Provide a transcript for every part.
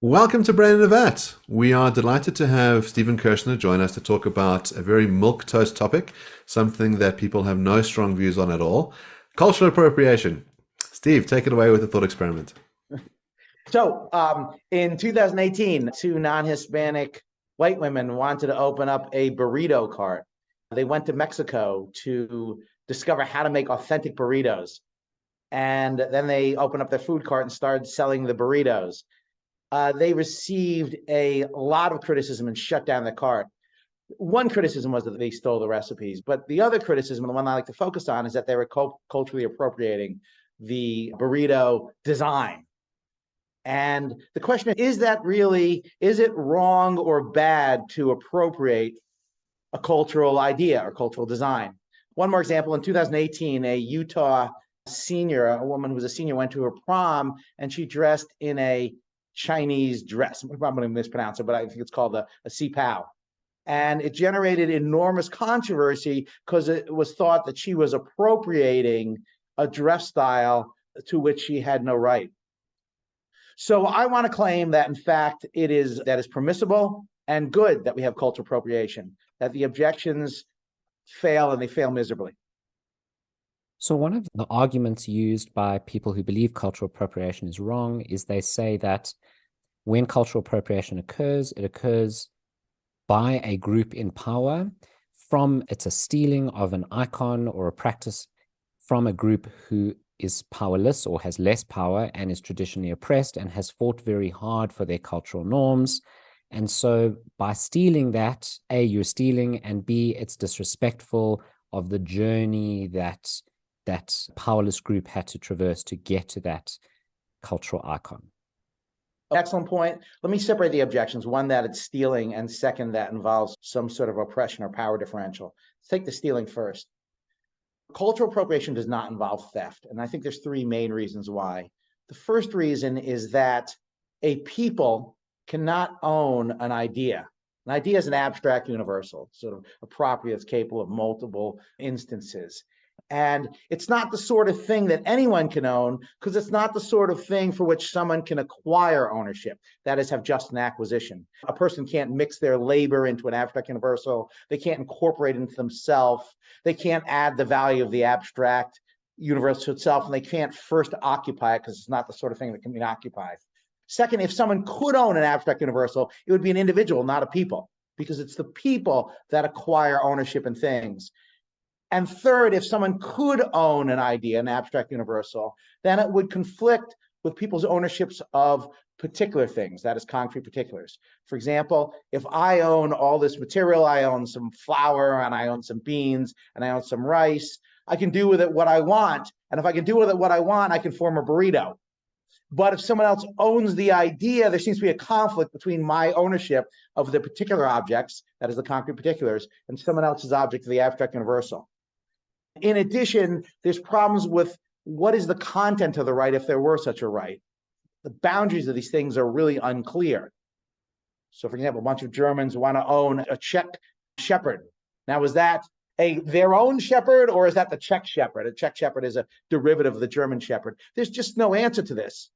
Welcome to Brain in a Vat. We are delighted to have Stephen Kershnar join us to talk about a very milquetoast topic, something that people have no strong views on at all, cultural appropriation. Steve, take it away with the thought experiment. In 2018, two non-Hispanic white women wanted to open up a burrito cart. They went to Mexico to discover how to make authentic burritos. And then they opened up their food cart and started selling the burritos. They received a lot of criticism and shut down the cart. One criticism was that they stole the recipes, but the other criticism, and the one I like to focus on, is that they were culturally appropriating the burrito design. And the question is it wrong or bad to appropriate a cultural idea or cultural design? One more example, in 2018, a Utah senior, a woman who was a senior, went to her prom and she dressed in a Chinese dress. I'm going to mispronounce it, but I think it's called a sipao. And it generated enormous controversy because it was thought that she was appropriating a dress style to which she had no right. So I want to claim that, in fact, that is permissible and good that we have cultural appropriation, that the objections fail and they fail miserably. So one of the arguments used by people who believe cultural appropriation is wrong is they say that when cultural appropriation occurs, it occurs by a group in power it's a stealing of an icon or a practice from a group who is powerless or has less power and is traditionally oppressed and has fought very hard for their cultural norms. And so by stealing that, A, you're stealing, and B, it's disrespectful of the journey that powerless group had to traverse to get to that cultural icon. Excellent point. Let me separate the objections. One, that it's stealing, and second, that involves some sort of oppression or power differential. Let's take the stealing first. Cultural appropriation does not involve theft, and I think there's three main reasons why. The first reason is that a people cannot own an idea. An idea is an abstract universal, sort of a property that's capable of multiple instances. And it's not the sort of thing that anyone can own, because it's not the sort of thing for which someone can acquire ownership, that is, have just an acquisition. A person can't mix their labor into an abstract universal. They can't incorporate it into themselves. They can't add the value of the abstract universal to itself, and they can't first occupy it because it's not the sort of thing that can be occupied. Second, if someone could own an abstract universal, it would be an individual, not a people, because it's the people that acquire ownership in things. And third, if someone could own an idea, an abstract universal, then it would conflict with people's ownerships of particular things, that is, concrete particulars. For example, if I own all this material, I own some flour and I own some beans and I own some rice, I can do with it what I want. And if I can do with it what I want, I can form a burrito. But if someone else owns the idea, there seems to be a conflict between my ownership of the particular objects, that is the concrete particulars, and someone else's object, the abstract universal. In addition, there's problems with what is the content of the right if there were such a right. The boundaries of these things are really unclear. So, for example, a bunch of Germans want to own a Czech shepherd. Now, is that their own shepherd, or is that the Czech shepherd? A Czech shepherd is a derivative of the German shepherd. There's just no answer to this.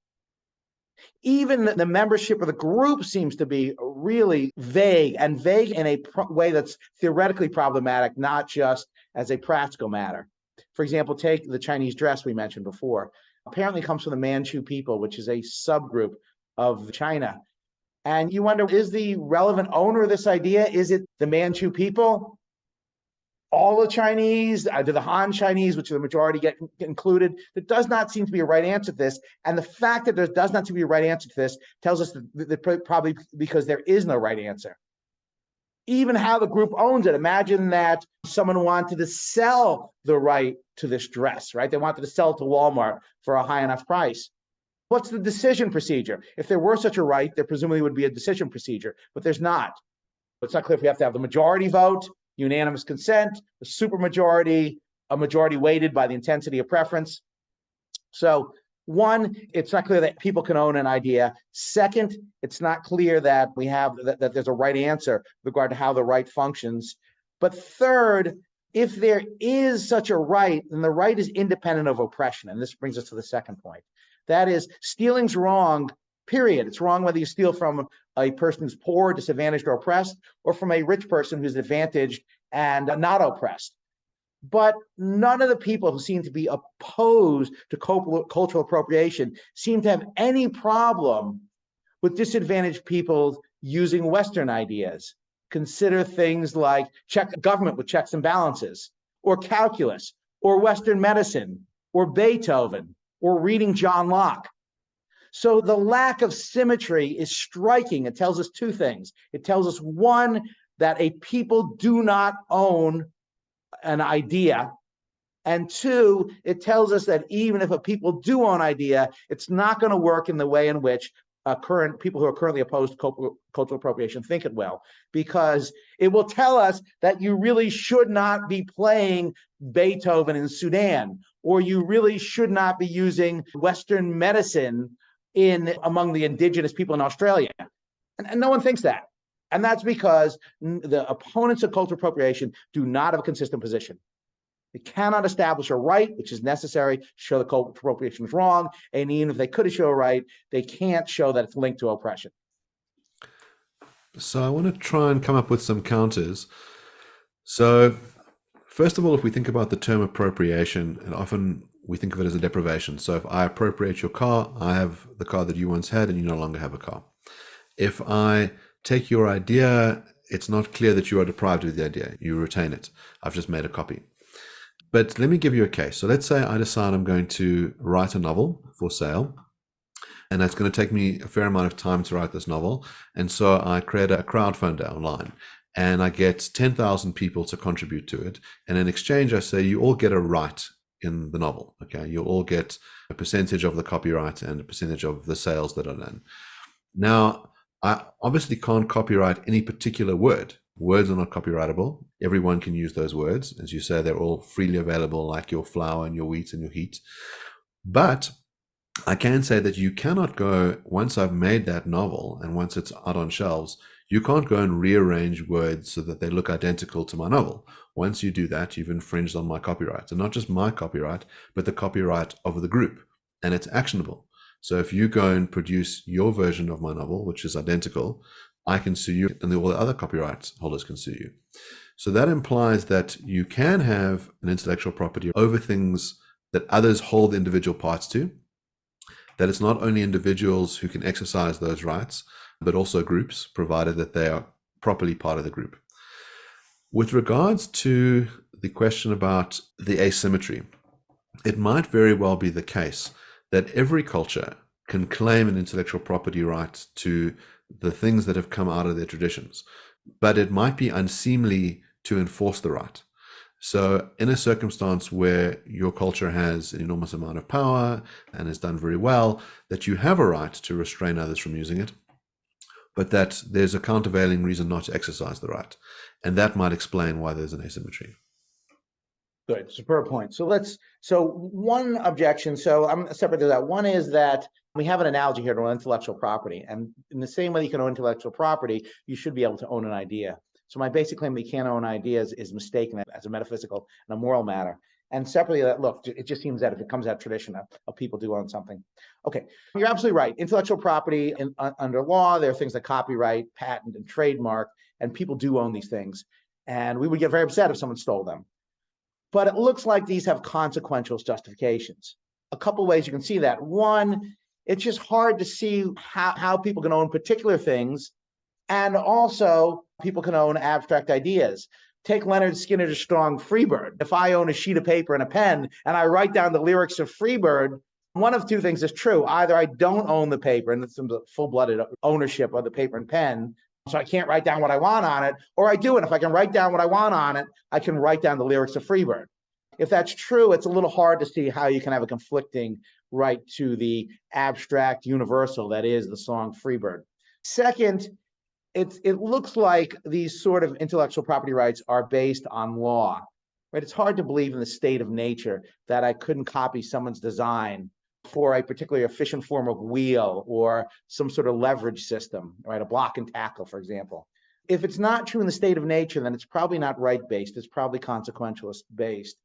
Even the membership of the group seems to be really vague, and vague in a way that's theoretically problematic, not just as a practical matter. For example, take the Chinese dress we mentioned before. Apparently comes from the Manchu people, which is a subgroup of China. And you wonder, is the relevant owner of this idea, is it the Manchu people? All the Chinese, do the Han Chinese, which are the majority, get included? There does not seem to be a right answer to this. And the fact that there does not seem to be a right answer to this tells us that probably because there is no right answer. Even how the group owns it. Imagine that someone wanted to sell the right to this dress, right? They wanted to sell it to Walmart for a high enough price. What's the decision procedure? If there were such a right, there presumably would be a decision procedure, but there's not. It's not clear if we have to have the majority vote, unanimous consent, a supermajority, a majority weighted by the intensity of preference. So, one, it's not clear that people can own an idea. Second, it's not clear that we have that there's a right answer with regard to how the right functions. But third, if there is such a right, then the right is independent of oppression. And this brings us to the second point. That is, stealing's wrong period. It's wrong whether you steal from a person who's poor, disadvantaged, or oppressed, or from a rich person who's advantaged and not oppressed. But none of the people who seem to be opposed to cultural appropriation seem to have any problem with disadvantaged people using Western ideas. Consider things like government with checks and balances, or calculus, or Western medicine, or Beethoven, or reading John Locke. So the lack of symmetry is striking. It tells us two things. It tells us, one, that a people do not own an idea. And two, it tells us that even if a people do own idea, it's not going to work in the way in which current people who are currently opposed to cultural appropriation think it will, because it will tell us that you really should not be playing Beethoven in Sudan, or you really should not be using Western medicine among the indigenous people in Australia. And no one thinks that. And that's because the opponents of cultural appropriation do not have a consistent position. They cannot establish a right, which is necessary to show that cultural appropriation is wrong. And even if they could show a right, they can't show that it's linked to oppression. So I want to try and come up with some counters. So first of all, if we think about the term appropriation, and often we think of it as a deprivation. So if I appropriate your car, I have the car that you once had and you no longer have a car. If I take your idea, it's not clear that you are deprived of the idea. You retain it. I've just made a copy. But let me give you a case. So let's say I decide I'm going to write a novel for sale, and it's going to take me a fair amount of time to write this novel. And so I create a crowdfunder online, and I get 10,000 people to contribute to it. And in exchange, I say, you all get a right in the novel. Okay, you'll all get a percentage of the copyright and a percentage of the sales that are done. Now, I obviously can't copyright any particular word. Words are not copyrightable. Everyone can use those words. As you say, they're all freely available, like your flour and your wheat and your heat. But I can say that you cannot go, once I've made that novel and once it's out on shelves, you can't go and rearrange words so that they look identical to my novel. Once you do that, you've infringed on my copyright. And not just my copyright, but the copyright of the group. And it's actionable. So if you go and produce your version of my novel, which is identical, I can sue you, and all the other copyright holders can sue you. So that implies that you can have an intellectual property over things that others hold individual parts to, that it's not only individuals who can exercise those rights, but also groups, provided that they are properly part of the group. With regards to the question about the asymmetry, it might very well be the case that every culture can claim an intellectual property right to the things that have come out of their traditions, but it might be unseemly to enforce the right. So in a circumstance where your culture has an enormous amount of power and has done very well, that you have a right to restrain others from using it, but that there's a countervailing reason not to exercise the right. And that might explain why there's an asymmetry. Good, superb point. So one objection, so I'm separating that. One is that we have an analogy here to intellectual property. And in the same way you can own intellectual property, you should be able to own an idea. So my basic claim that you can't own ideas is mistaken as a metaphysical and a moral matter. And separately, that look, it just seems that if it comes out tradition of people do own something. Okay, you're absolutely right. Intellectual property under law, there are things like copyright, patent, and trademark, and people do own these things. And we would get very upset if someone stole them. But it looks like these have consequential justifications. A couple ways you can see that. One, it's just hard to see how people can own particular things, and also people can own abstract ideas. Take Leonard Skinner's Strong Freebird. If I own a sheet of paper and a pen and I write down the lyrics of Freebird, one of two things is true. Either I don't own the paper and it's full-blooded ownership of the paper and pen, so I can't write down what I want on it, or I do. And if I can write down what I want on it, I can write down the lyrics of Freebird. If that's true, it's a little hard to see how you can have a conflicting right to the abstract universal that is the song Freebird. Second, it looks like these sort of intellectual property rights are based on law, right? It's hard to believe in the state of nature that I couldn't copy someone's design for a particularly efficient form of wheel or some sort of leverage system, right? A block and tackle, for example. If it's not true in the state of nature, then it's probably not right-based. It's probably consequentialist-based.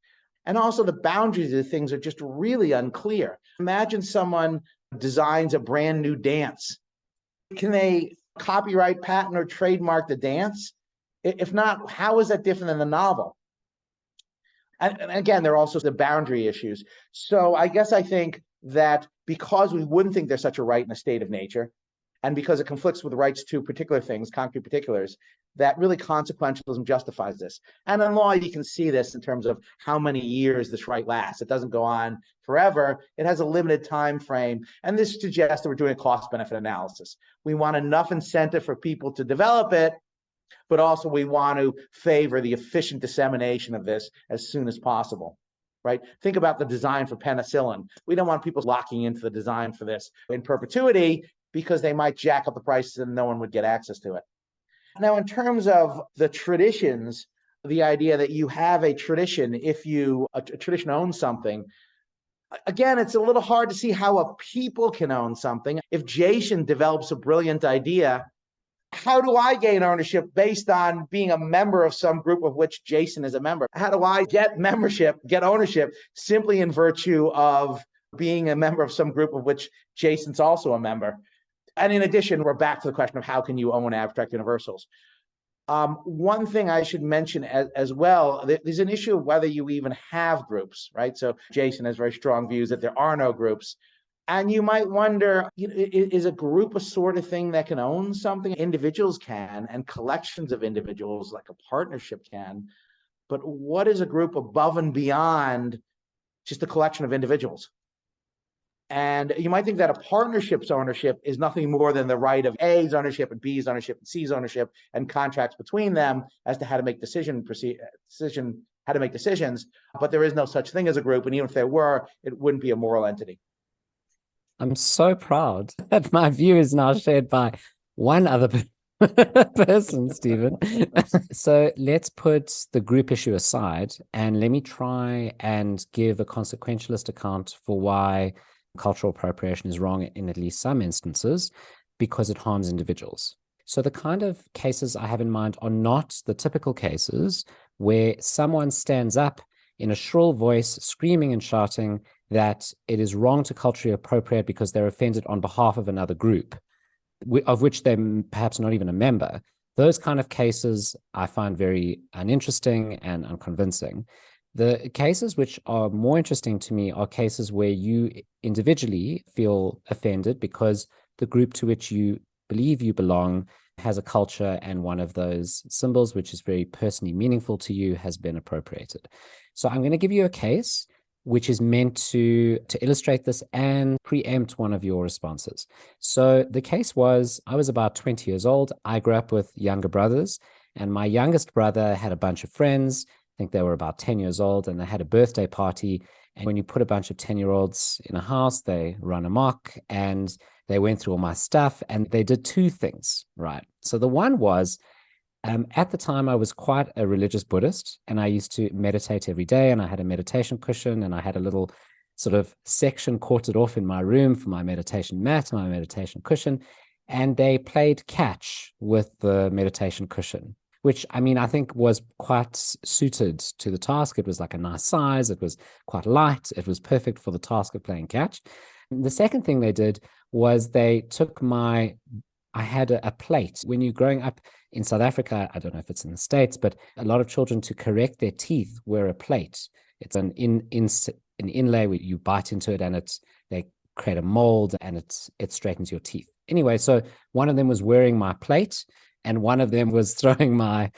And also the boundaries of things are just really unclear. Imagine someone designs a brand new dance. Can they copyright, patent, or trademark the dance? If not, how is that different than the novel? And again, there are also the boundary issues. So I guess I think that because we wouldn't think there's such a right in a state of nature, and because it conflicts with rights to particular things, concrete particulars, that really consequentialism justifies this. And in law, you can see this in terms of how many years this right lasts. It doesn't go on forever. It has a limited time frame. And this suggests that we're doing a cost-benefit analysis. We want enough incentive for people to develop it, but also we want to favor the efficient dissemination of this as soon as possible, right? Think about the design for penicillin. We don't want people locking into the design for this in perpetuity because they might jack up the prices and no one would get access to it. Now, in terms of the traditions, the idea that you have a tradition, if a tradition owns something, again, it's a little hard to see how a people can own something. If Jason develops a brilliant idea, how do I gain ownership based on being a member of some group of which Jason is a member? How do I get ownership simply in virtue of being a member of some group of which Jason's also a member? And in addition, we're back to the question of how can you own abstract universals? One thing I should mention as well, there's an issue of whether you even have groups, right? So Jason has very strong views that there are no groups. And you might wonder, is a group a sort of thing that can own something? Individuals can, and collections of individuals like a partnership can. But what is a group above and beyond just a collection of individuals? And you might think that a partnership's ownership is nothing more than the right of A's ownership and B's ownership and C's ownership and contracts between them as to how to make decisions. But there is no such thing as a group. And even if there were, it wouldn't be a moral entity. I'm so proud that my view is now shared by one other person, Stephen. So let's put the group issue aside and let me try and give a consequentialist account for why cultural appropriation is wrong in at least some instances, because it harms individuals. So the kind of cases I have in mind are not the typical cases where someone stands up in a shrill voice, screaming and shouting that it is wrong to culturally appropriate because they're offended on behalf of another group, of which they're perhaps not even a member. Those kind of cases I find very uninteresting and unconvincing. The cases which are more interesting to me are cases where you individually feel offended because the group to which you believe you belong has a culture and one of those symbols, which is very personally meaningful to you, has been appropriated. So I'm going to give you a case which is meant to illustrate this and preempt one of your responses. So the case was, I was about 20 years old. I grew up with younger brothers, and my youngest brother had a bunch of friends. I think they were about 10 years old, and they had a birthday party. And when you put a bunch of 10-year-olds in a house, they run amok, and they went through all my stuff, and they did two things, right? So the one was, at the time, I was quite a religious Buddhist, and I used to meditate every day, and I had a meditation cushion, and I had a little sort of section quartered off in my room for my meditation mat, my meditation cushion, and they played catch with the meditation cushion, which, I mean, I think was quite suited to the task. It was like a nice size. It was quite light. It was perfect for the task of playing catch. And the second thing they did was they took I had a plate. When you're growing up in South Africa, I don't know if it's in the States, but a lot of children, to correct their teeth, wear a plate. It's an inlay where you bite into it, and they create a mold, and it straightens your teeth. Anyway, so one of them was wearing my plate, and one of them was throwing my,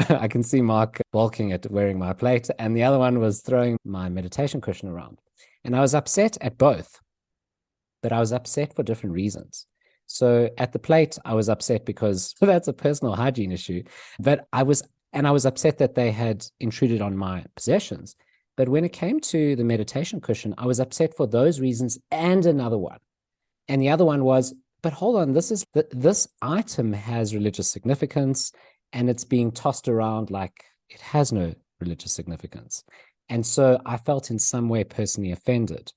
I can see Mark balking at wearing my plate, and the other one was throwing my meditation cushion around. And I was upset at both, but I was upset for different reasons. So at the plate, I was upset because that's a personal hygiene issue, but I was upset that they had intruded on my possessions. But when it came to the meditation cushion, I was upset for those reasons and another one. And the other one was, but hold on, this item has religious significance, and it's being tossed around like it has no religious significance. And so I felt in some way personally offended.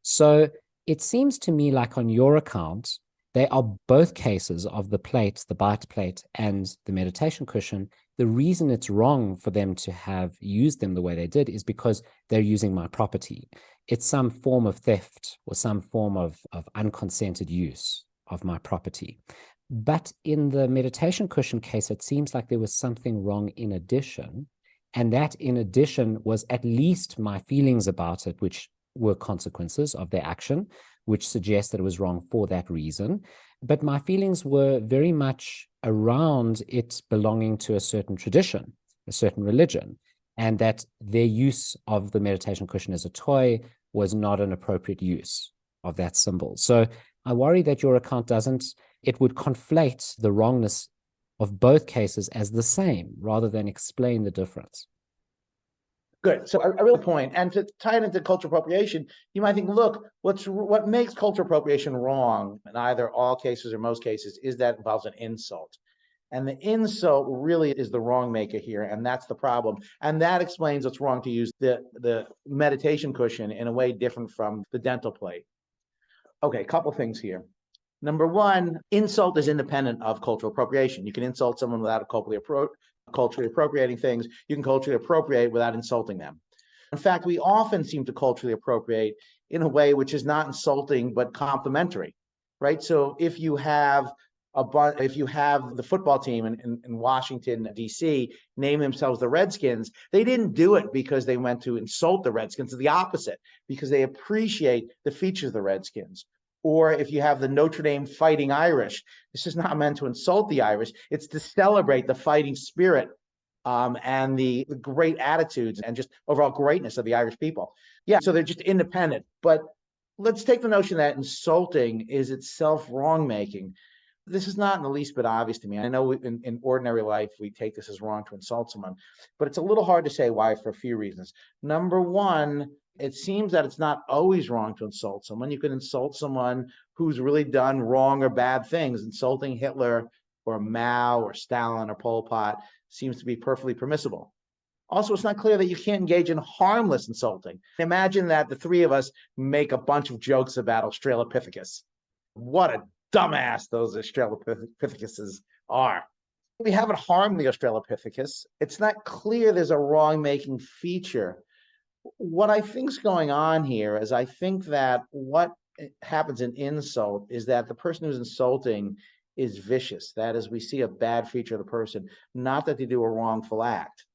So it seems to me like on your account, they are both cases of the plate, the bite plate, and the meditation cushion. The reason it's wrong for them to have used them the way they did is because they're using my property. it's some form of theft or some form of unconsented use of my property. But in the meditation cushion case, it seems like there was something wrong in addition. And that in addition was at least my feelings about it, which were consequences of their action, which suggests that it was wrong for that reason. But my feelings were very much around it belonging to a certain tradition, a certain religion, and that their use of the meditation cushion as a toy was not an appropriate use of that symbol. So I worry that your account doesn't, it would conflate the wrongness of both cases as the same rather than explain the difference. Good. So a real point, and to tie it into cultural appropriation, you might think, look, what makes cultural appropriation wrong in either all cases or most cases is that it involves an insult. And the insult really is the wrong maker here, and that's the problem. And that explains what's wrong to use the meditation cushion in a way different from the dental plate. Okay, a couple things here. Number one, insult is independent of cultural appropriation. You can insult someone without culturally appropriating things. You can culturally appropriate without insulting them. In fact, we often seem to culturally appropriate in a way which is not insulting but complimentary, right? So if you have the football team in Washington, D.C., name themselves the Redskins, they didn't do it because they went to insult the Redskins. It's the opposite, because they appreciate the features of the Redskins. Or if you have the Notre Dame Fighting Irish, this is not meant to insult the Irish. It's to celebrate the fighting spirit and the great attitudes and just overall greatness of the Irish people. Yeah, so they're just independent. But let's take the notion that insulting is itself wrong-making. This is not in the least bit obvious to me. I know in ordinary life, we take this as wrong to insult someone, but it's a little hard to say why for a few reasons. Number one, it seems that it's not always wrong to insult someone. You can insult someone who's really done wrong or bad things. Insulting Hitler or Mao or Stalin or Pol Pot seems to be perfectly permissible. Also, it's not clear that you can't engage in harmless insulting. Imagine that the three of us make a bunch of jokes about Australopithecus. What a dumbass those Australopithecus are. We haven't harmed the Australopithecus. It's not clear there's a wrong-making feature. What I think is going on here is I think that what happens in insult is that the person who's insulting is vicious. That is, we see a bad feature of the person, not that they do a wrongful act.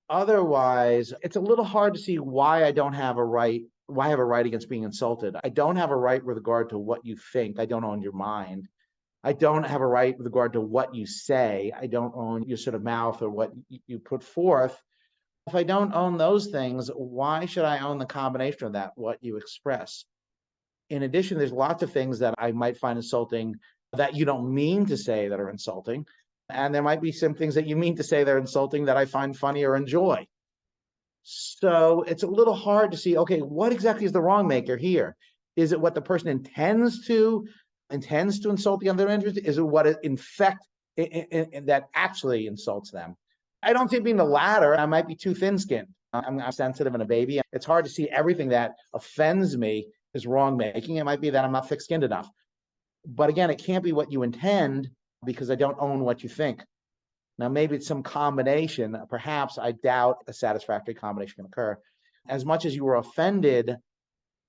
Otherwise, it's a little hard to see why I have a right against being insulted. I don't have a right with regard to what you think. I don't own your mind. I don't have a right with regard to what you say. I don't own your sort of mouth or what you put forth. If I don't own those things, why should I own the combination of that, what you express? In addition, there's lots of things that I might find insulting that you don't mean to say that are insulting. And there might be some things that you mean to say that are insulting that I find funny or enjoy. So it's a little hard to see, okay, what exactly is the wrong maker here? Is it what the person intends to insult the other individual? Is it what it that actually insults them? I don't think being the latter. I might be too thin-skinned. I'm sensitive and a baby. It's hard to see everything that offends me is wrong-making. It might be that I'm not thick-skinned enough. But again, it can't be what you intend because I don't own what you think. Now, maybe it's some combination. Perhaps I doubt a satisfactory combination can occur. As much as you were offended,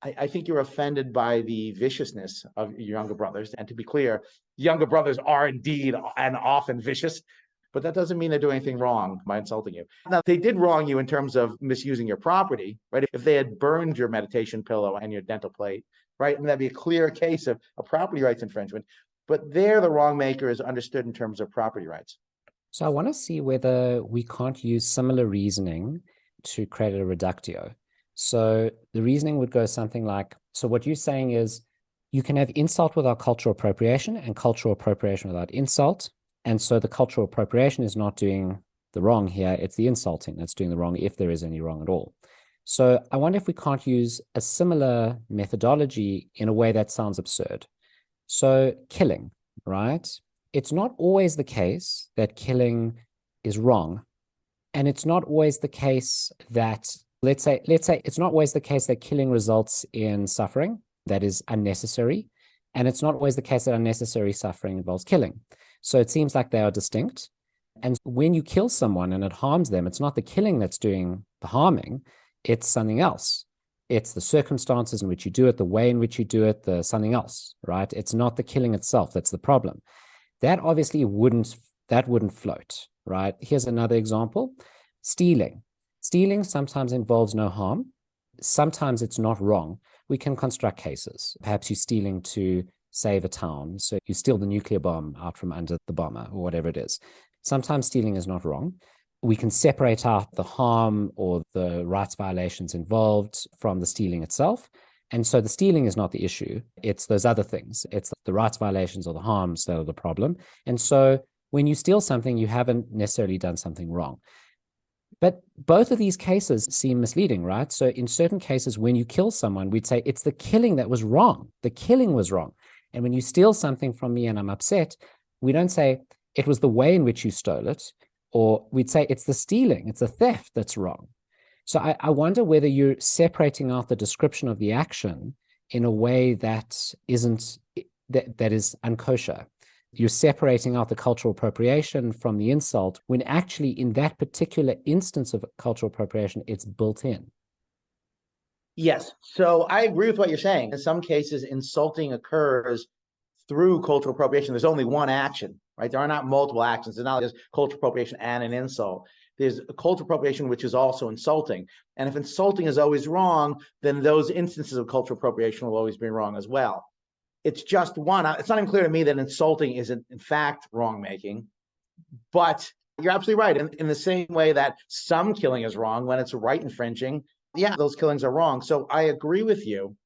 I think you're offended by the viciousness of your younger brothers. And to be clear, younger brothers are indeed and often vicious. But that doesn't mean they're doing anything wrong by insulting you. Now, they did wrong you in terms of misusing your property, right? If they had burned your meditation pillow and your dental plate, right? And that'd be a clear case of a property rights infringement. But there, the wrong maker is understood in terms of property rights. So I want to see whether we can't use similar reasoning to create a reductio. So the reasoning would go something like, so what you're saying is you can have insult without cultural appropriation and cultural appropriation without insult. And so the cultural appropriation is not doing the wrong here. It's the insulting that's doing the wrong, if there is any wrong at all. So I wonder if we can't use a similar methodology in a way that sounds absurd. So killing, right? It's not always the case that killing is wrong. And it's not always the case that, let's say it's not always the case that killing results in suffering that is unnecessary. And it's not always the case that unnecessary suffering involves killing. So it seems like they are distinct. And when you kill someone and it harms them, it's not the killing that's doing the harming, it's something else. It's the circumstances in which you do it, the way in which you do it, the something else, right? It's not the killing itself that's the problem. That obviously wouldn't float, right? Here's another example. Stealing. Stealing sometimes involves no harm. Sometimes it's not wrong. We can construct cases. Perhaps you're stealing to save a town. So you steal the nuclear bomb out from under the bomber or whatever it is. Sometimes stealing is not wrong. We can separate out the harm or the rights violations involved from the stealing itself. And so the stealing is not the issue. It's those other things. It's the rights violations or the harms that are the problem. And so when you steal something, you haven't necessarily done something wrong. But both of these cases seem misleading, right? So in certain cases, when you kill someone, we'd say it's the killing that was wrong. The killing was wrong. And when you steal something from me and I'm upset, we don't say it was the way in which you stole it, or we'd say it's the stealing, it's the theft that's wrong. So I wonder whether you're separating out the description of the action in a way that isn't, that is unkosher. You're separating out the cultural appropriation from the insult when actually in that particular instance of cultural appropriation, it's built in. Yes. So I agree with what you're saying. In some cases, insulting occurs through cultural appropriation. There's only one action, right? There are not multiple actions. There's not just cultural appropriation and an insult. There's a cultural appropriation, which is also insulting. And if insulting is always wrong, then those instances of cultural appropriation will always be wrong as well. It's just one. It's not even clear to me that insulting is in fact wrong-making, but you're absolutely right. In the same way that some killing is wrong when it's right infringing, yeah, those killings are wrong. So I agree with you,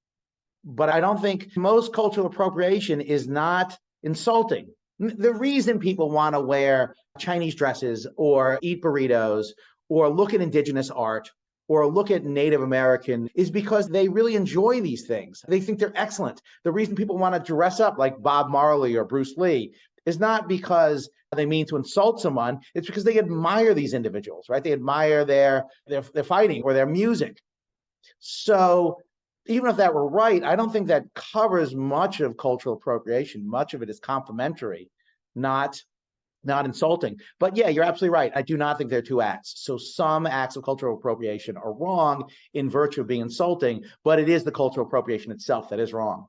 but I don't think most cultural appropriation is not insulting. The reason people want to wear Chinese dresses or eat burritos or look at indigenous art or look at Native American is because they really enjoy these things. They think they're excellent. The reason people want to dress up like Bob Marley or Bruce Lee is not because they mean to insult someone. It's because they admire these individuals, right? They admire their fighting or their music. So even if that were right, I don't think that covers much of cultural appropriation. Much of it is complementary, not insulting. But yeah, you're absolutely right. I do not think there are two acts. So some acts of cultural appropriation are wrong in virtue of being insulting, but it is the cultural appropriation itself that is wrong.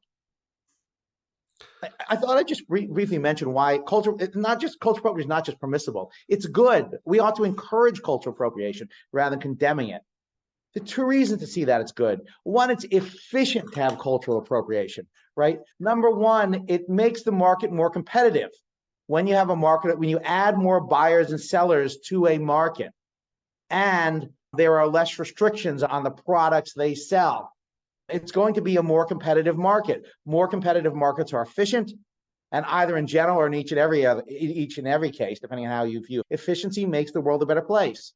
I thought I'd just briefly mention why cultural appropriation is not just permissible. It's good. We ought to encourage cultural appropriation rather than condemning it. The two reasons to see that it's good. One, it's efficient to have cultural appropriation, right? Number one, it makes the market more competitive. When you have a market, when you add more buyers and sellers to a market, and there are less restrictions on the products they sell, it's going to be a more competitive market. More competitive markets are efficient, and either in general or in each and every case, depending on how you view it, efficiency makes the world a better place.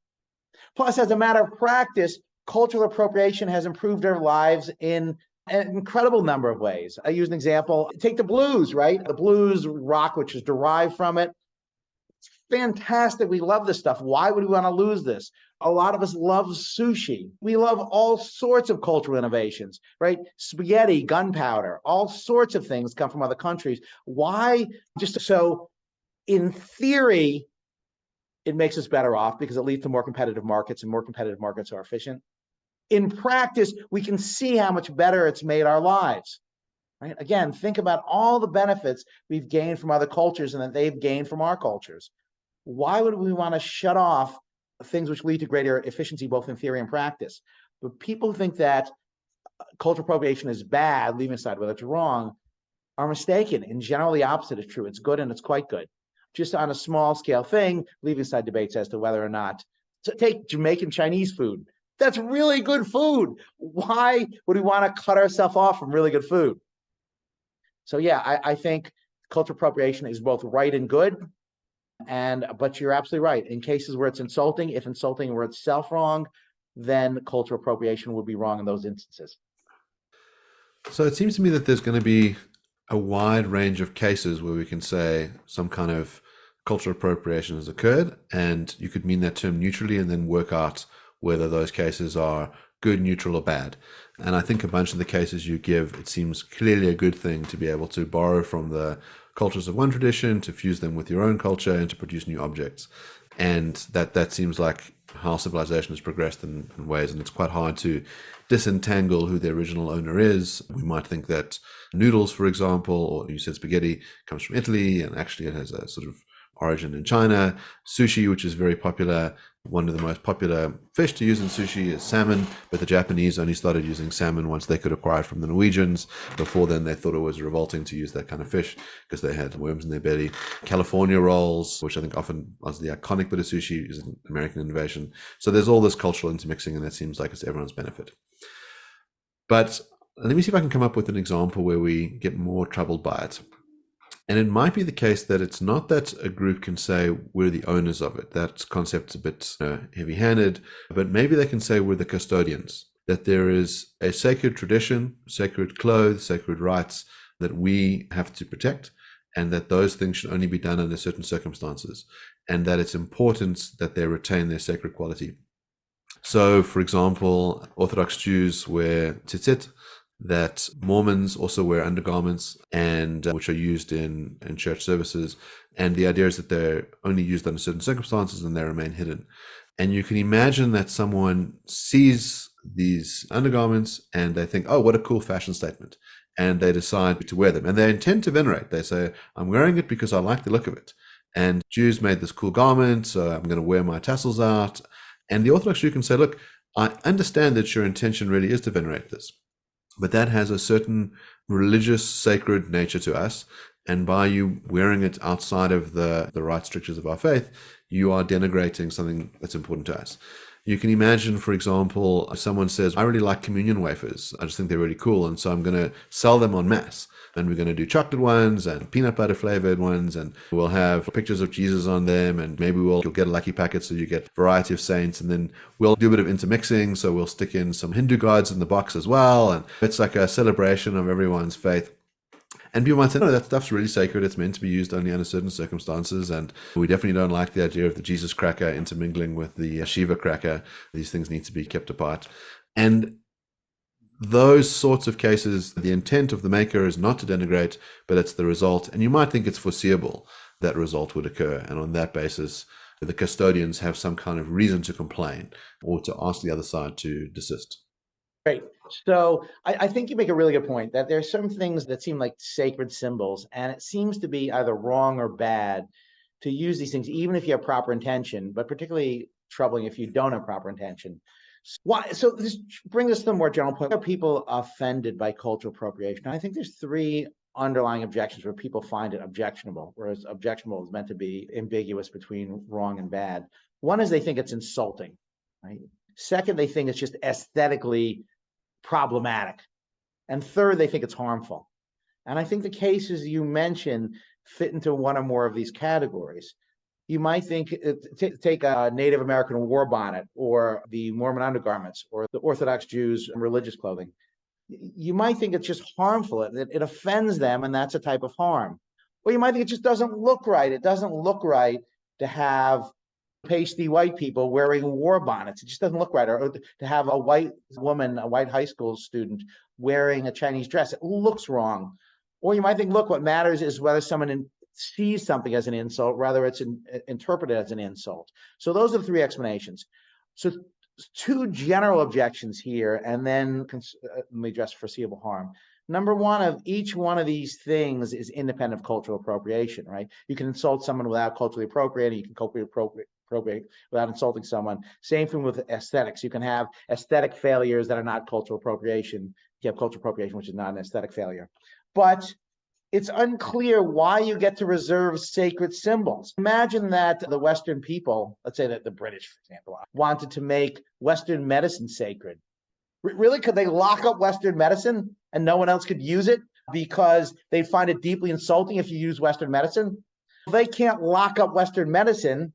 Plus, as a matter of practice, cultural appropriation has improved our lives in an incredible number of ways. I use an example. Take the blues, right? The blues rock, which is derived from it. It's fantastic. We love this stuff. Why would we want to lose this? A lot of us love sushi. We love all sorts of cultural innovations, right? Spaghetti, gunpowder, all sorts of things come from other countries. Why? Just so in theory, it makes us better off because it leads to more competitive markets, and more competitive markets are efficient. In practice, we can see how much better it's made our lives, right? Again, think about all the benefits we've gained from other cultures and that they've gained from our cultures. Why would we want to shut off things which lead to greater efficiency, both in theory and practice? But people who think that cultural appropriation is bad, leaving aside whether it's wrong, are mistaken. In general, the opposite is true. It's good and it's quite good. Just on a small scale thing, leaving aside debates as to whether or not to take Jamaican Chinese food. That's really good food. Why would we want to cut ourselves off from really good food? So yeah, I think cultural appropriation is both right and good. But you're absolutely right. In cases where it's insulting, if insulting were itself wrong, then cultural appropriation would be wrong in those instances. So it seems to me that there's going to be a wide range of cases where we can say some kind of cultural appropriation has occurred, and you could mean that term neutrally and then work out whether those cases are good, neutral, or bad. And I think a bunch of the cases you give, it seems clearly a good thing to be able to borrow from the cultures of one tradition, to fuse them with your own culture, and to produce new objects. And that seems like how civilization has progressed in ways, and it's quite hard to disentangle who the original owner is. We might think that noodles, for example, or you said spaghetti, comes from Italy, and actually it has a sort of origin in China. Sushi, which is very popular, one of the most popular fish to use in sushi is salmon, but the Japanese only started using salmon once they could acquire it from the Norwegians. Before then, they thought it was revolting to use that kind of fish because they had worms in their belly. California rolls, which I think often was the iconic bit of sushi, is an American innovation. So there's all this cultural intermixing, and that seems like it's everyone's benefit. But let me see if I can come up with an example where we get more troubled by it. And it might be the case that it's not that a group can say we're the owners of it. That concept's a bit heavy-handed, but maybe they can say we're the custodians, that there is a sacred tradition, sacred clothes, sacred rights that we have to protect, and that those things should only be done under certain circumstances, and that it's important that they retain their sacred quality. So, for example, Orthodox Jews wear tzitzit, that Mormons also wear undergarments, and which are used in church services. And the idea is that they're only used under certain circumstances and they remain hidden. And you can imagine that someone sees these undergarments and they think, oh, what a cool fashion statement. And they decide to wear them. And they intend to venerate. They say, I'm wearing it because I like the look of it. And Jews made this cool garment, so I'm going to wear my tassels out. And the Orthodox Jew can say, look, I understand that your intention really is to venerate this, but that has a certain religious, sacred nature to us. And by you wearing it outside of the right strictures of our faith, you are denigrating something that's important to us. You can imagine, for example, if someone says, I really like communion wafers. I just think they're really cool. And so I'm going to sell them en masse. And we're going to do chocolate ones and peanut butter flavored ones. And we'll have pictures of Jesus on them. And maybe you'll get a lucky packet so you get a variety of saints. And then we'll do a bit of intermixing. So we'll stick in some Hindu gods in the box as well. And it's like a celebration of everyone's faith. And people might say, no, that stuff's really sacred. It's meant to be used only under certain circumstances. And we definitely don't like the idea of the Jesus cracker intermingling with the Shiva cracker. These things need to be kept apart. And those sorts of cases, the intent of the maker is not to denigrate, but it's the result. And you might think it's foreseeable that result would occur. And on that basis, the custodians have some kind of reason to complain or to ask the other side to desist. Great. So I think you make a really good point that there are some things that seem like sacred symbols, and it seems to be either wrong or bad to use these things, even if you have proper intention, but particularly troubling if you don't have proper intention. Why? So this brings us to the more general point. Are people offended by cultural appropriation? I think there's three underlying objections where people find it objectionable, whereas objectionable is meant to be ambiguous between wrong and bad. One is they think it's insulting, right? Second, they think it's just aesthetically problematic. And third, they think it's harmful. And I think the cases you mentioned fit into one or more of these categories. You might think, take a Native American war bonnet or the Mormon undergarments or the Orthodox Jews' religious clothing. You might think it's just harmful, it offends them, and that's a type of harm. Or you might think it just doesn't look right. It doesn't look right to have pasty white people wearing war bonnets. It just doesn't look right. Or to have a white woman, a white high school student wearing a Chinese dress. It looks wrong. Or you might think, look, what matters is whether someone sees something as an insult, rather it's interpreted as an insult. So those are the three explanations. So two general objections here, and then let me address foreseeable harm. Number one, of each one of these things is independent of cultural appropriation, right? You can insult someone without culturally appropriating. You can culturally appropriate without insulting someone. Same thing with aesthetics. You can have aesthetic failures that are not cultural appropriation. You have cultural appropriation, which is not an aesthetic failure. But it's unclear why you get to reserve sacred symbols. Imagine that the Western people, let's say that the British, for example, wanted to make Western medicine sacred. Really, could they lock up Western medicine and no one else could use it because they find it deeply insulting if you use Western medicine? They can't lock up Western medicine.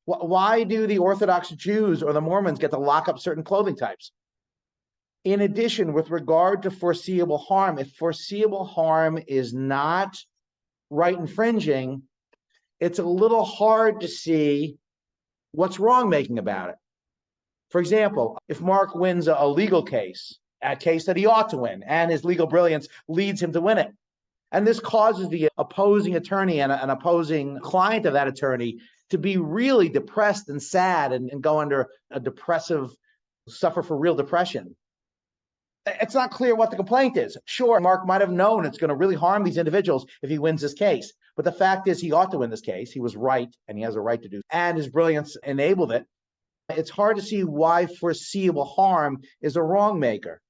Why do the Orthodox Jews or the Mormons get to lock up certain clothing types? In addition, with regard to foreseeable harm, if foreseeable harm is not right infringing, it's a little hard to see what's wrong making about it. For example, if Mark wins a legal case, a case that he ought to win, and his legal brilliance leads him to win it, And this causes the opposing attorney and an opposing client of that attorney to be really depressed and sad and go under a depressive, suffer for real depression. It's not clear what the complaint is. Sure, Mark might have known it's going to really harm these individuals if he wins this case. But the fact is he ought to win this case. He was right, and he has a right to do, and his brilliance enabled it. It's hard to see why foreseeable harm is a wrong maker.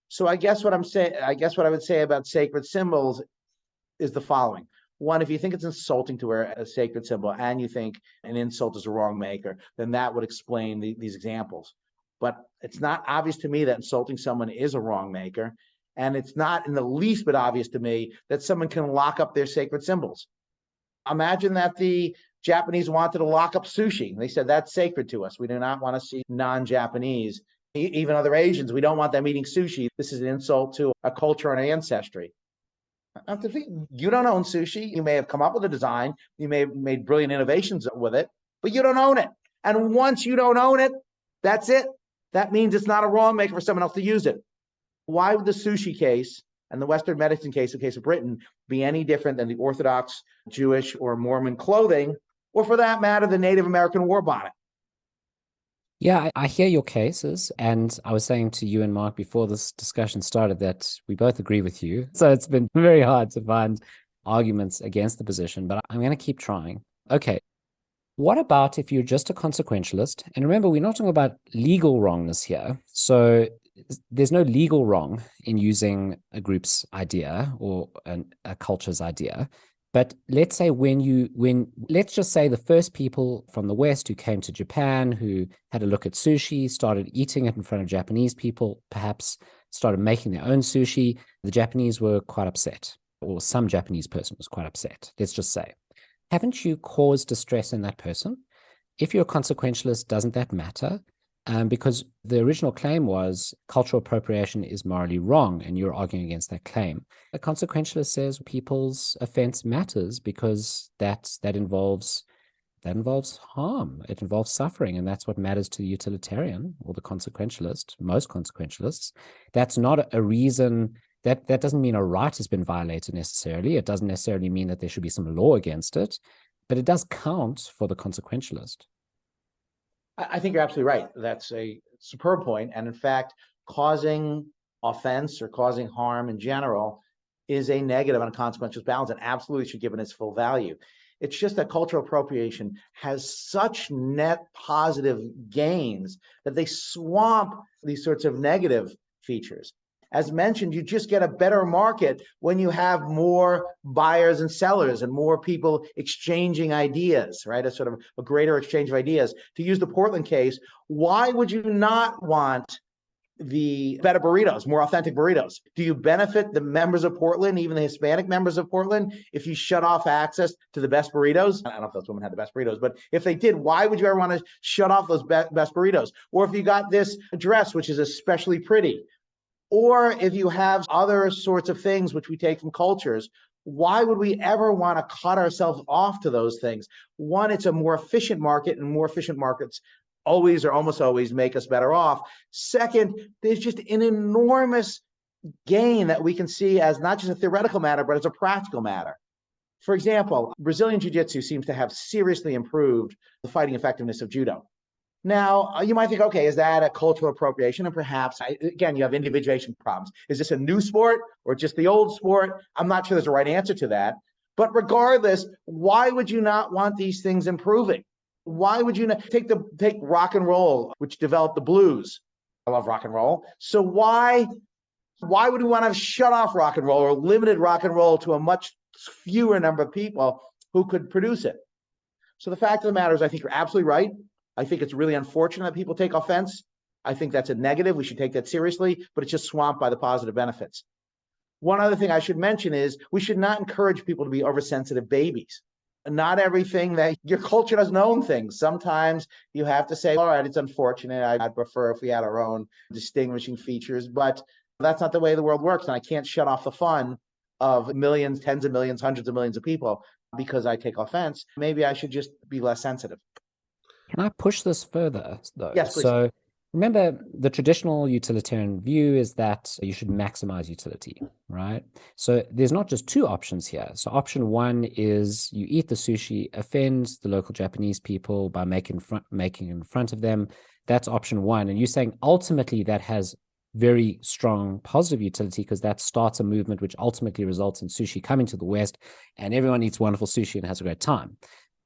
So I guess what I would say about sacred symbols is the following. One, if you think it's insulting to wear a sacred symbol and you think an insult is a wrong maker, then that would explain these examples. But it's not obvious to me that insulting someone is a wrong maker. And it's not in the least bit obvious to me that someone can lock up their sacred symbols. Imagine that the Japanese wanted to lock up sushi. They said, that's sacred to us. We do not want to see non-Japanese, even other Asians. We don't want them eating sushi. This is an insult to a culture and ancestry. You don't own sushi. You may have come up with a design. You may have made brilliant innovations with it, but you don't own it. And once you don't own it, that's it. That means it's not a wrong maker for someone else to use it. Why would the sushi case and the Western medicine case, the case of Britain, be any different than the Orthodox Jewish or Mormon clothing, or for that matter, the Native American war bonnet? Yeah, I hear your cases. And I was saying to you and Mark before this discussion started that we both agree with you. So it's been very hard to find arguments against the position, but I'm going to keep trying. Okay. What about if you're just a consequentialist? And remember, we're not talking about legal wrongness here. So there's no legal wrong in using a group's idea or a culture's idea. But let's say let's just say the first people from the West who came to Japan, who had a look at sushi, started eating it in front of Japanese people, perhaps started making their own sushi. The Japanese were quite upset, or some Japanese person was quite upset, let's just say. Haven't you caused distress in that person? If you're a consequentialist, doesn't that matter? Because the original claim was cultural appropriation is morally wrong, and you're arguing against that claim. A consequentialist says people's offense matters because that involves harm. It involves suffering, and that's what matters to the utilitarian or the consequentialist, most consequentialists. That's not a reason. That doesn't mean a right has been violated necessarily. It doesn't necessarily mean that there should be some law against it, but it does count for the consequentialist. I think you're absolutely right. That's a superb point. And in fact, causing offense or causing harm in general is a negative on a consequentialist balance and absolutely should give it its full value. It's just that cultural appropriation has such net positive gains that they swamp these sorts of negative features. As mentioned, you just get a better market when you have more buyers and sellers and more people exchanging ideas, right? A sort of a greater exchange of ideas. To use the Portland case, why would you not want the better burritos, more authentic burritos? Do you benefit the members of Portland, even the Hispanic members of Portland, if you shut off access to the best burritos? I don't know if those women had the best burritos, but if they did, why would you ever want to shut off those best burritos? Or if you got this dress, which is especially pretty, or if you have other sorts of things which we take from cultures, why would we ever want to cut ourselves off to those things? One, it's a more efficient market, and more efficient markets always or almost always make us better off. Second, there's just an enormous gain that we can see as not just a theoretical matter, but as a practical matter. For example, Brazilian Jiu-Jitsu seems to have seriously improved the fighting effectiveness of judo. Now, you might think, okay, is that a cultural appropriation? And perhaps, again, you have individuation problems. Is this a new sport or just the old sport? I'm not sure there's a right answer to that. But regardless, why would you not want these things improving? Why would you not take rock and roll, which developed the blues? I love rock and roll. So why would we want to shut off rock and roll or limited rock and roll to a much fewer number of people who could produce it? So the fact of the matter is, I think you're absolutely right. I think it's really unfortunate that people take offense. I think that's a negative. We should take that seriously, but it's just swamped by the positive benefits. One other thing I should mention is we should not encourage people to be oversensitive babies. Not everything that your culture doesn't own things. Sometimes you have to say, all right, it's unfortunate. I'd prefer if we had our own distinguishing features, but that's not the way the world works. And I can't shut off the fun of millions, tens of millions, hundreds of millions of people because I take offense. Maybe I should just be less sensitive. Can I push this further, though? Yes, please. So remember, the traditional utilitarian view is that you should maximize utility, right? So there's not just two options here. So option one is you eat the sushi, offend the local Japanese people by making in front of them. That's option one. And you're saying ultimately that has very strong positive utility because that starts a movement which ultimately results in sushi coming to the West and everyone eats wonderful sushi and has a great time.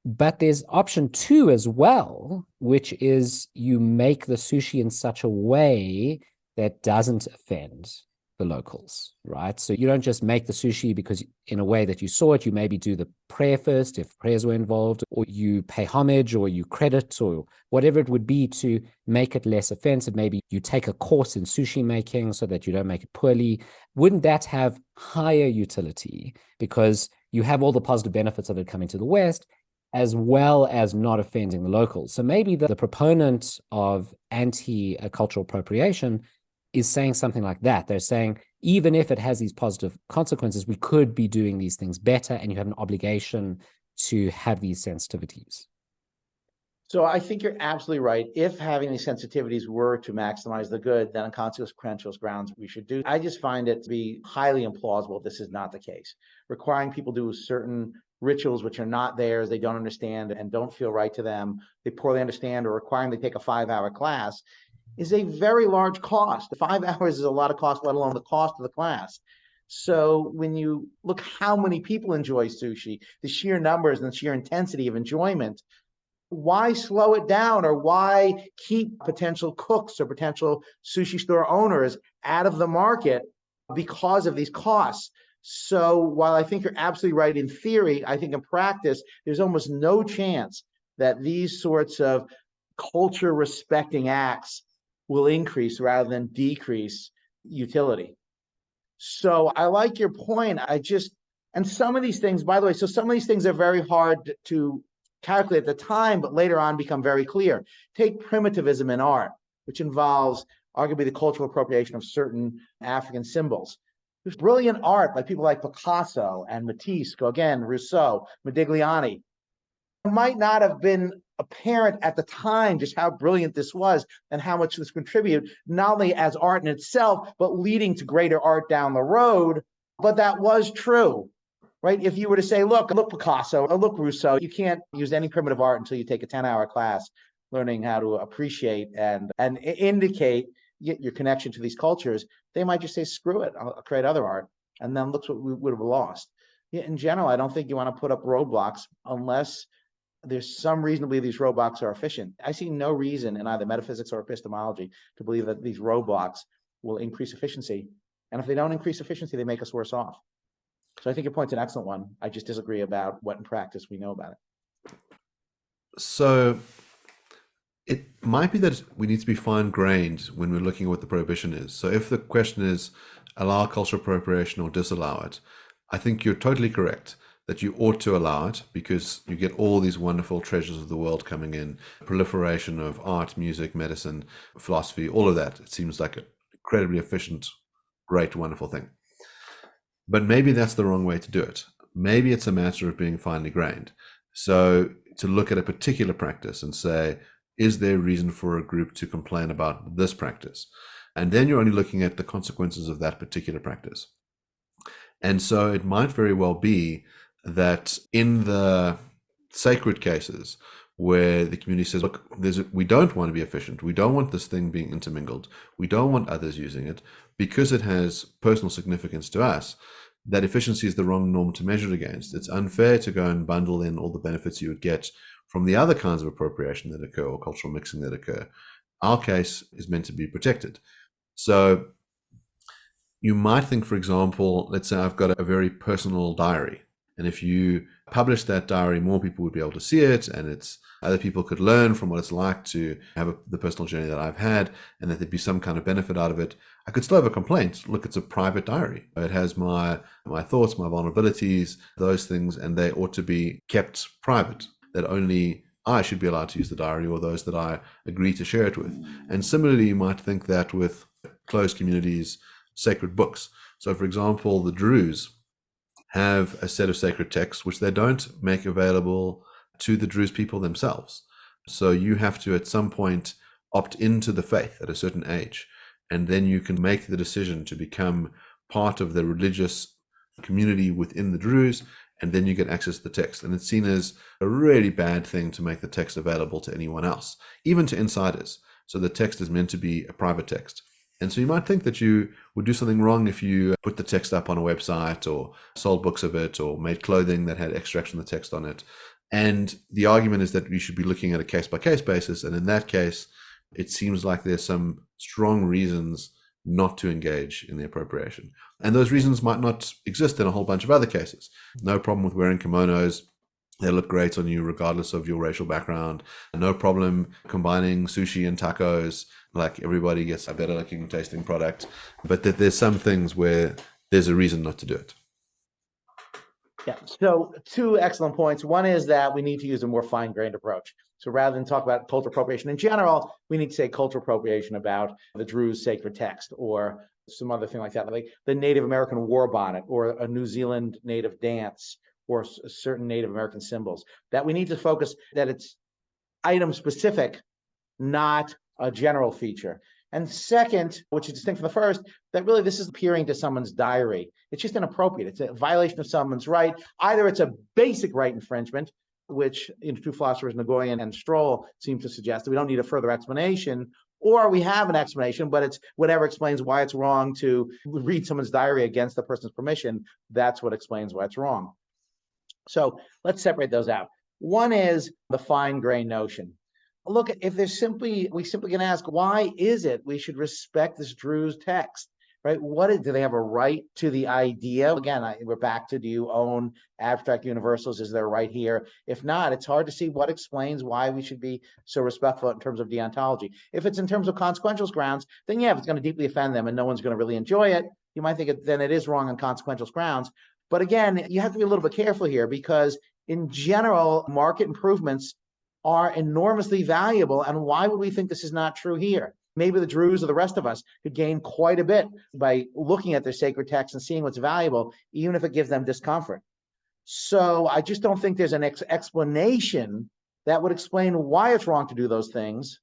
But there's option two as well, which is you make the sushi in such a way that doesn't offend the locals, right? So you don't just make the sushi because in a way that you saw it, you maybe do the prayer first if prayers were involved, or you pay homage or you credit or whatever it would be to make it less offensive. Maybe you take a course in sushi making so that you don't make it poorly. Wouldn't that have higher utility because you have all the positive benefits of it coming to the West, as well as not offending the locals? So maybe the proponent of anti-cultural appropriation is saying something like that. They're saying, even if it has these positive consequences, we could be doing these things better, and you have an obligation to have these sensitivities. So I think you're absolutely right. If having these sensitivities were to maximize the good, then on consequential grounds, we should do. I just find it to be highly implausible if this is not the case. Requiring people to do certain rituals which are not theirs, they don't understand and don't feel right to them, they poorly understand, or requiring they take a 5-hour class is a very large cost. 5 hours is a lot of cost, let alone the cost of the class. So when you look how many people enjoy sushi, the sheer numbers and the sheer intensity of enjoyment, why slow it down, or why keep potential cooks or potential sushi store owners out of the market because of these costs? So while I think you're absolutely right in theory, I think in practice, there's almost no chance that these sorts of culture respecting acts will increase rather than decrease utility. So I like your point. And some of these things, by the way, so some of these things are very hard to calculate at the time, but later on become very clear. Take primitivism in art, which involves arguably the cultural appropriation of certain African symbols. There's brilliant art by people like Picasso and Matisse, Gauguin, Rousseau, Modigliani. It might not have been apparent at the time just how brilliant this was and how much this contributed, not only as art in itself, but leading to greater art down the road. But that was true, right? If you were to say, look Picasso, or look Rousseau, you can't use any primitive art until you take a 10-hour class learning how to appreciate and indicate your connection to these cultures, they might just say, screw it, I'll create other art. And then look what we would have lost. In general, I don't think you want to put up roadblocks unless there's some reason to believe these roadblocks are efficient. I see no reason in either metaphysics or epistemology to believe that these roadblocks will increase efficiency. And if they don't increase efficiency, they make us worse off. So I think your point's an excellent one. I just disagree about what in practice we know about it. So it might be that we need to be fine-grained when we're looking at what the prohibition is. So if the question is allow cultural appropriation or disallow it, I think you're totally correct that you ought to allow it because you get all these wonderful treasures of the world coming in, proliferation of art, music, medicine, philosophy, all of that. It seems like an incredibly efficient, great, wonderful thing. But maybe that's the wrong way to do it. Maybe it's a matter of being finely grained. So to look at a particular practice and say, is there reason for a group to complain about this practice? And then you're only looking at the consequences of that particular practice. And so it might very well be that in the sacred cases where the community says, look, we don't want to be efficient. We don't want this thing being intermingled. We don't want others using it because it has personal significance to us. That efficiency is the wrong norm to measure against. It's unfair to go and bundle in all the benefits you would get from the other kinds of appropriation that occur or cultural mixing that occur. Our case is meant to be protected. So you might think, for example, let's say I've got a very personal diary. And if you publish that diary, more people would be able to see it, and other people could learn from what it's like to have the personal journey that I've had, and that there'd be some kind of benefit out of it. I could still have a complaint. Look, it's a private diary. It has my thoughts, my vulnerabilities, those things, and they ought to be kept private. That only I should be allowed to use the diary, or those that I agree to share it with. And similarly, you might think that with closed communities, sacred books. So, for example, the Druze have a set of sacred texts which they don't make available to the Druze people themselves. So you have to, at some point, opt into the faith at a certain age, and then you can make the decision to become part of the religious community within the Druze, and then you get access to the text. And it's seen as a really bad thing to make the text available to anyone else, even to insiders. So the text is meant to be a private text. And so you might think that you would do something wrong if you put the text up on a website or sold books of it or made clothing that had extracts from the text on it. And the argument is that we should be looking at a case-by-case basis. And in that case, it seems like there's some strong reasons not to engage in the appropriation. And those reasons might not exist in a whole bunch of other cases. No problem with wearing kimonos. They look great on you regardless of your racial background. No problem combining sushi and tacos. Like, everybody gets a better looking tasting product. But that there's some things where there's a reason not to do it. Yeah, so two excellent points. One is that we need to use a more fine-grained approach. So rather than talk about cultural appropriation in general, we need to say cultural appropriation about the Druze sacred text or some other thing like that, like the Native American war bonnet or a New Zealand native dance or certain Native American symbols. That we need to focus that it's item specific, not a general feature. And second, which is distinct from the first, that really this is peering to someone's diary. It's just inappropriate. It's a violation of someone's right. Either it's a basic right infringement, which two philosophers, Nagoyan and Stroll, seem to suggest that we don't need a further explanation, or we have an explanation, but it's whatever explains why it's wrong to read someone's diary against the person's permission. That's what explains why it's wrong. So let's separate those out. One is the fine-grained notion. Look, if there's we simply can ask, why is it we should respect this Druze text, right? Do they have a right to the idea? Again, we're back to, do you own abstract universals? Is there a right here? If not, it's hard to see what explains why we should be so respectful in terms of deontology. If it's in terms of consequential grounds, then yeah, if it's going to deeply offend them and no one's going to really enjoy it, you might think then it is wrong on consequential grounds. But again, you have to be a little bit careful here, because in general, market improvements are enormously valuable. And why would we think this is not true here? Maybe the Druze or the rest of us could gain quite a bit by looking at their sacred text and seeing what's valuable, even if it gives them discomfort. So I just don't think there's an explanation that would explain why it's wrong to do those things.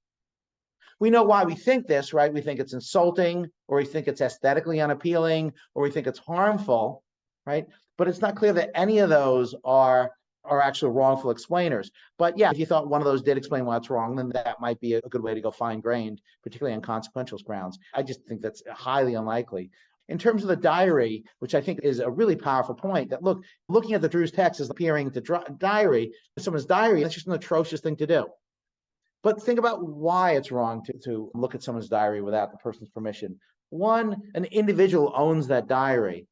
We know why we think this, right? We think it's insulting, or we think it's aesthetically unappealing, or we think it's harmful, right? But it's not clear that any of those are actual wrongful explainers. But yeah, if you thought one of those did explain why it's wrong, then that might be a good way to go fine-grained, particularly on consequential grounds. I just think that's highly unlikely. In terms of the diary, which I think is a really powerful point, that looking at the Druze text as appearing at the diary, someone's diary, that's just an atrocious thing to do. But think about why it's wrong to look at someone's diary without the person's permission. One, an individual owns that diary.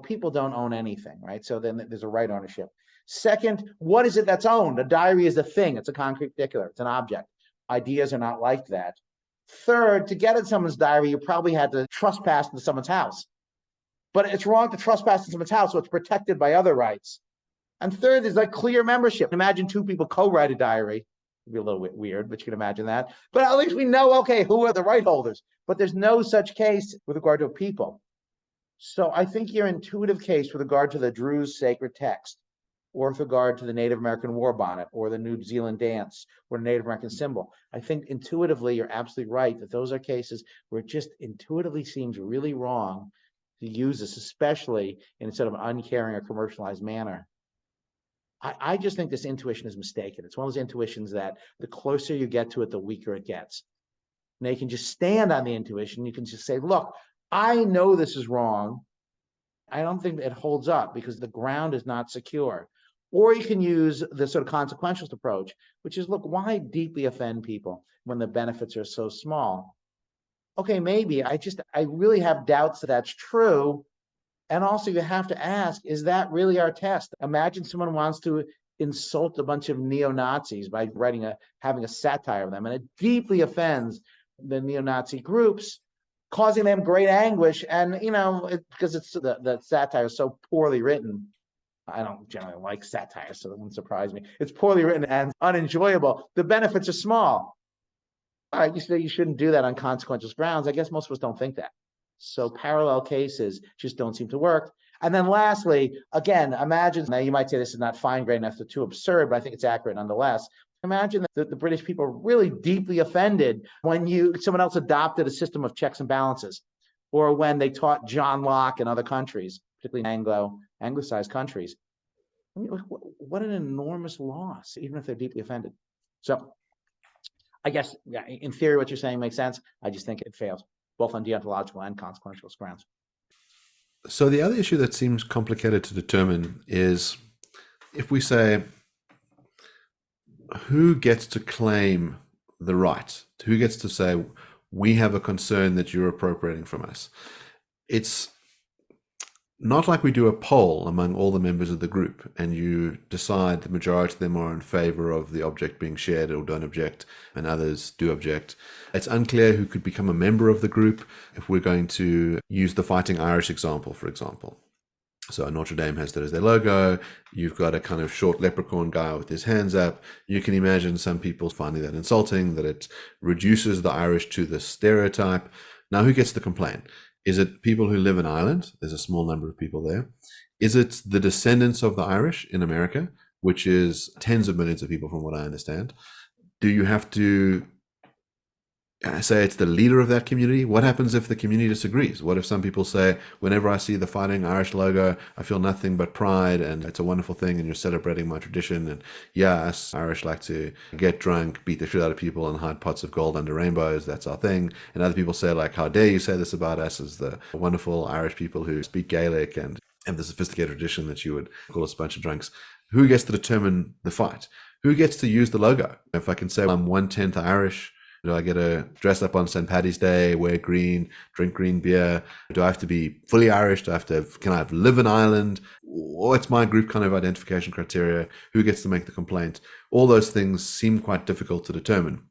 People don't own anything, right? So then there's a right ownership. Second, what is it that's owned? A diary is a thing. It's a concrete particular. It's an object. Ideas are not like that. Third, to get at someone's diary, you probably had to trespass into someone's house. But it's wrong to trespass into someone's house, so it's protected by other rights. And third, there's like clear membership. Imagine two people co-write a diary. It'd be a little bit weird, but you can imagine that. But at least we know, okay, who are the right holders? But there's no such case with regard to people. So I think your intuitive case with regard to the Druze sacred text, or with regard to the Native American war bonnet, or the New Zealand dance, or the Native American symbol, I think intuitively you're absolutely right that those are cases where it just intuitively seems really wrong to use this, especially in sort of an uncaring or commercialized manner. I just think this intuition is mistaken. It's one of those intuitions that the closer you get to it, the weaker it gets. Now you can just stand on the intuition. You can just say, look, I know this is wrong. I don't think it holds up because the ground is not secure. Or you can use the sort of consequentialist approach, which is, look, why deeply offend people when the benefits are so small? Okay, maybe. I really have doubts that that's true. And also you have to ask, is that really our test? Imagine someone wants to insult a bunch of neo-Nazis by having a satire of them, and it deeply offends the neo-Nazi groups, causing them great anguish. And, because it's the satire is so poorly written. I don't generally like satire, so it wouldn't surprise me. It's poorly written and unenjoyable. The benefits are small. All right, you say you shouldn't do that on consequential grounds. I guess most of us don't think that. So parallel cases just don't seem to work. And then lastly, again, imagine, now you might say this is not fine-grained enough, too absurd, but I think it's accurate nonetheless. Imagine that the British people are really deeply offended when someone else adopted a system of checks and balances, or when they taught John Locke in other countries, particularly Anglicized countries. I mean, what an enormous loss, even if they're deeply offended. So I guess, yeah, in theory, what you're saying makes sense. I just think it fails, both on deontological and consequential grounds. So the other issue that seems complicated to determine is if we say, who gets to claim the right? Who gets to say, we have a concern that you're appropriating from us? It's not like we do a poll among all the members of the group and you decide the majority of them are in favor of the object being shared or don't object and others do object. It's unclear who could become a member of the group if we're going to use the Fighting Irish example, for example. So Notre Dame has that as their logo. You've got a kind of short leprechaun guy with his hands up. You can imagine some people finding that insulting, that it reduces the Irish to the stereotype. Now, who gets to complain? Is it people who live in Ireland? There's a small number of people there. Is it the descendants of the Irish in America, which is tens of millions of people from what I understand? Do you have to say it's the leader of that community? What happens if the community disagrees? What if some people say, whenever I see the Fighting Irish logo, I feel nothing but pride and it's a wonderful thing and you're celebrating my tradition, and yeah, us Irish like to get drunk, beat the shit out of people and hide pots of gold under rainbows, that's our thing. And other people say, like, how dare you say this about us as the wonderful Irish people who speak Gaelic and have the sophisticated tradition that you would call us a bunch of drunks. Who gets to determine the fight? Who gets to use the logo? If I can say I'm 1/10 Irish, do I get to dress up on St. Paddy's Day, wear green, drink green beer? Do I have to be fully Irish? Can I live in Ireland? What's my group kind of identification criteria? Who gets to make the complaint? All those things seem quite difficult to determine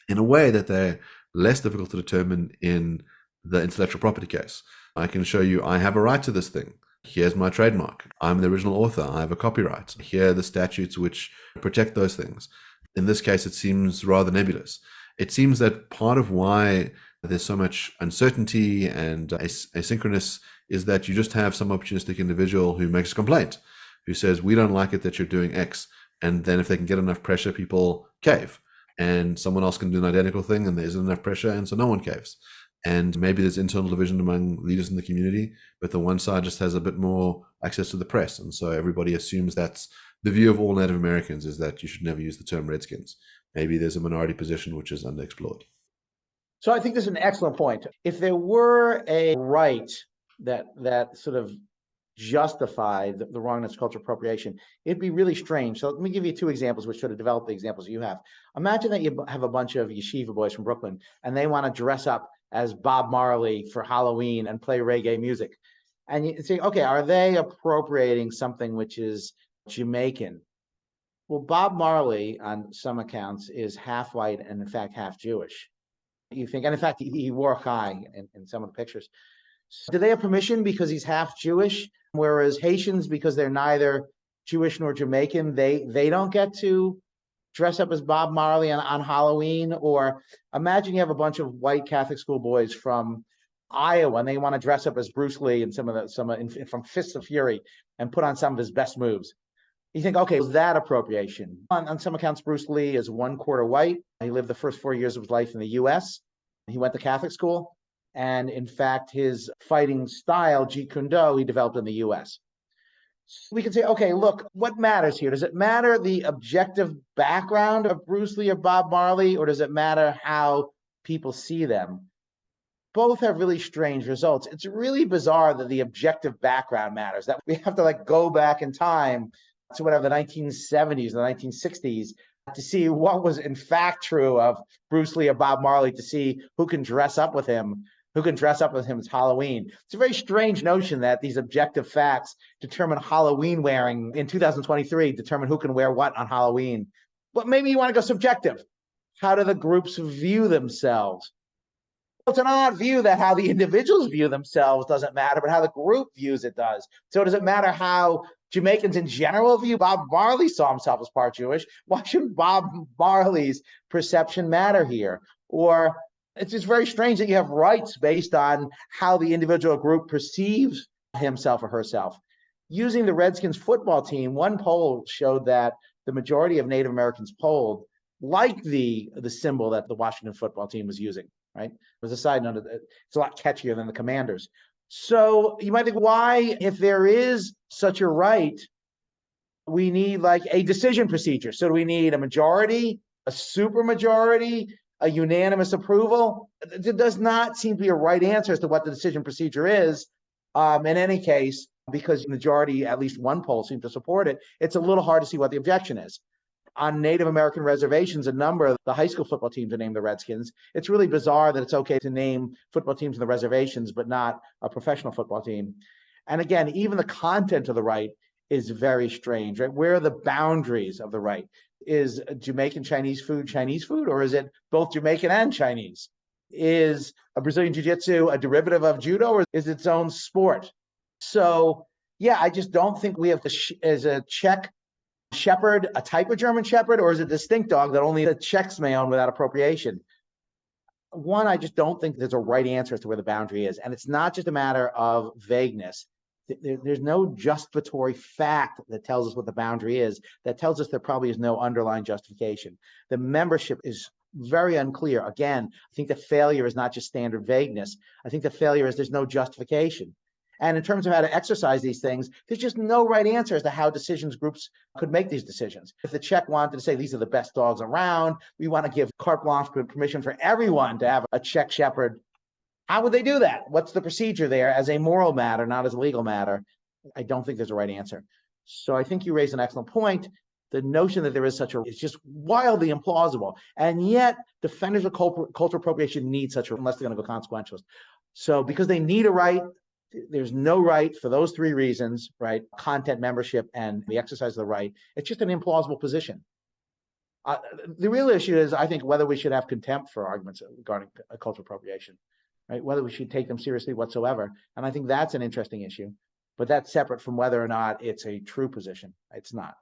in a way that they're less difficult to determine in the intellectual property case. I can show you, I have a right to this thing. Here's my trademark. I'm the original author. I have a copyright. Here are the statutes which protect those things. In this case, it seems rather nebulous. It seems that part of why there's so much uncertainty and asynchronous is that you just have some opportunistic individual who makes a complaint, who says, we don't like it that you're doing X. And then if they can get enough pressure, people cave. And someone else can do an identical thing and there isn't enough pressure, and so no one caves. And maybe there's internal division among leaders in the community, but the one side just has a bit more access to the press. And so everybody assumes that's the view of all Native Americans, is that you should never use the term Redskins. Maybe there's a minority position which is underexplored. So I think this is an excellent point. If there were a right that sort of justified the wrongness of cultural appropriation, it'd be really strange. So let me give you two examples which sort of develop the examples you have. Imagine that you have a bunch of yeshiva boys from Brooklyn and they want to dress up as Bob Marley for Halloween and play reggae music. And you say, okay, are they appropriating something which is Jamaican? Well, Bob Marley, on some accounts, is half white and in fact half Jewish. You think, and in fact, he wore a tie in some of the pictures. So do they have permission because he's half Jewish? Whereas Haitians, because they're neither Jewish nor Jamaican, they don't get to dress up as Bob Marley on Halloween? Or imagine you have a bunch of white Catholic school boys from Iowa and they want to dress up as Bruce Lee and from Fists of Fury and put on some of his best moves. You think, okay, is that appropriation? On some accounts, Bruce Lee is 1/4 white. He lived the first 4 years of his life in the US. He went to Catholic school. And in fact, his fighting style, Jeet Kune Do, he developed in the US. We can say, okay, look, what matters here? Does it matter the objective background of Bruce Lee or Bob Marley, or does it matter how people see them? Both have really strange results. It's really bizarre that the objective background matters, that we have to go back in time to whatever, the 1970s, the 1960s, to see what was in fact true of Bruce Lee or Bob Marley, to see who can dress up with him, as Halloween. It's a very strange notion that these objective facts determine Halloween wearing in 2023, determine who can wear what on Halloween. But maybe you want to go subjective. How do the groups view themselves? It's an odd view that how the individuals view themselves doesn't matter, but how the group views it does. So does it matter how Jamaicans in general view? Bob Marley saw himself as part Jewish. Why shouldn't Bob Marley's perception matter here? Or it's just very strange that you have rights based on how the individual group perceives himself or herself. Using the Redskins football team, one poll showed that the majority of Native Americans polled like the symbol that the Washington football team was using, right? As a side note, it's a lot catchier than the Commanders. So you might think, why, if there is such a right, we need like a decision procedure? So do we need a majority, a supermajority, a unanimous approval? There does not seem to be a right answer as to what the decision procedure is. In any case, because the majority, at least one poll, seems to support it, it's a little hard to see what the objection is. On Native American reservations, a number of the high school football teams are named the Redskins. It's really bizarre that it's okay to name football teams in the reservations, but not a professional football team. And again, even the content of the right is very strange, right? Where are the boundaries of the right? Is Jamaican Chinese food, or is it both Jamaican and Chinese? Is a Brazilian Jiu-Jitsu a derivative of judo, or is it its own sport? So, yeah, I just don't think we have as a Czech Shepherd, a type of German Shepherd, or is it a distinct dog that only the Czechs may own without appropriation? One, I just don't think there's a right answer as to where the boundary is. And it's not just a matter of vagueness. There's no justificatory fact that tells us what the boundary is, that tells us there probably is no underlying justification. The membership is very unclear. Again, I think the failure is not just standard vagueness. I think the failure is there's no justification. And in terms of how to exercise these things, there's just no right answer as to how decisions groups could make these decisions. If the Czech wanted to say these are the best dogs around, we want to give carte blanche permission for everyone to have a Czech Shepherd, how would they do that? What's the procedure there as a moral matter, not as a legal matter? I don't think there's a right answer. So I think you raise an excellent point. The notion that there is such a, it's just wildly implausible. And yet defenders of cultural appropriation need such a, unless they're going to go consequentialist. So because they need a right, there's no right for those three reasons, right? Content, membership, and the exercise of the right. It's just an implausible position. The real issue is, I think, whether we should have contempt for arguments regarding cultural appropriation, right? Whether we should take them seriously whatsoever. And I think that's an interesting issue, but that's separate from whether or not it's a true position. It's not.